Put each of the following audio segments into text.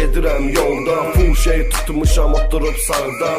Gedirəm yolda, full şey tutmuşam oturup sağda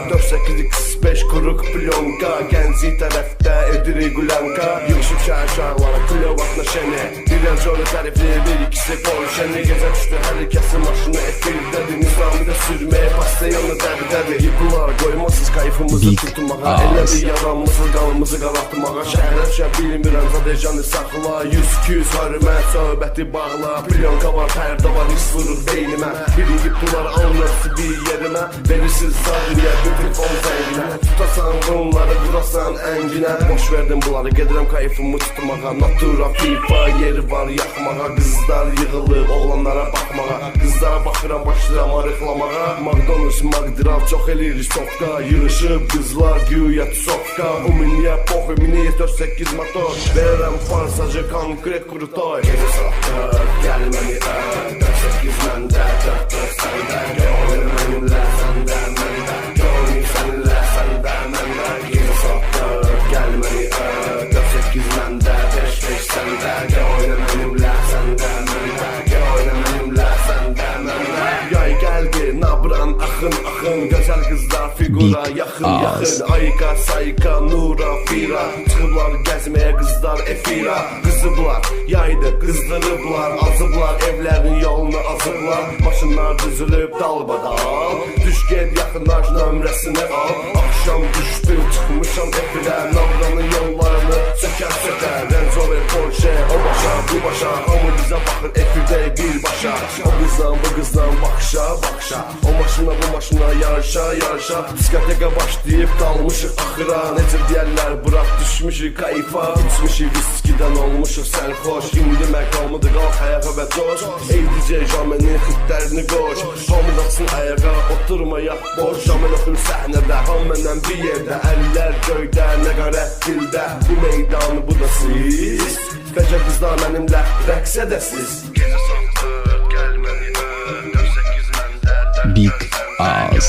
4-8-5 kuruq plyonka, Gənci tərəfdə edirik gulanka. Yığışıb şəhər-şəhərlara, Klevatla şəni, birən jolu tərifli, bir-ikisi Polşəni. Gecə düşdü, hər kəsin maşını efirdədir, Nizamidə sürməyə, pastayanı dəbidədir. Yıqılar, qoymasız kayfımızı tutmağa, elə bir yaramızı, qanımızı qalatmağa. Şəhərə düşə bilmirəm, zadejanı saxla, 100-200 hörmət, söhbəti bağla. Plyonka var, pərdə var, hiss vurur beynimə. Biriyib bunlar anlatısı bir yerimə, verirsiniz zahiriyə, bir telefon zənginə. Tutasan bunları, vurasan ənginə. Boş verdim bunları, gedirəm kayfımı tutmağa. Natura, FIFA, yeri var yaxmağa. Qızlar yığılıb, oğlanlara baxmağa. Qızlara baxıram, başlayıram arıqlamağa. McDonald's, Magdiral, çox eləyir sofka. Yığışıb qızlar, güya tusofka. Uminiyə, pox, mini 4-8 motor. Verərəm farsacı, konkret kurutoy. Gecə saxtır, gəl məni ör, 4-8 məndə, 4-4 səndə. Gönlüm mənimlə, səndə, məndə. Gönlüm səninlə, səndə, məndə. Gecə saxtır, gəl məni ör, 4-8 məndə, 5-5 səndə. Gönlüm mənimlə, səndə, məndə. Gönlüm mənimlə, səndə, məndə. Yay gəldi, nabran, axın, axın. Gözəl qızlar, figura, yaxın, yaxın. Ayka, sayka, nura, fira. Çıxıblar gəzməyə qızlar, efira. Qızıblar, yaydı, qızdırıblar. Azıblar, evlərin yolunu azıblar. Maşınlar düzülüb dalbadal. Düş ged, yaxınlaş, nömrəsini al. Axşam düşdü, çıxmışam efirə. Nabranın yollarını sökər, sökər. Range Rover, Porsche, o başa, bu başa. Hamı bizə baxır, efirdə birbaşa. O qızdan, bu qızdan baxışa, baxışa. O maşına, bu maşına, yarışa, yarışa. Diskoteka başlayıb qalmışıq axıra. Necə deyərlər, bıraq düşmüşük kayfa. İçmişik viskidən olmuşuq sərxoş. İndi məqamıdır, qalx ayağa və coş. Ey DJ, Jamenin xitlərini qoş. Hamı qalsın ayağa, oturmayaq boş. Jamen oxuyur səhnədə, ham məndən bir yerdə. Əllər göydə, nəqarət dildə. Bu meydanı, bu da siz. Fəcə qızlar mənimlə rəqs edəsiz. Gecə saxtır, gəl məni ör, 4-8 məndə. Big Oz.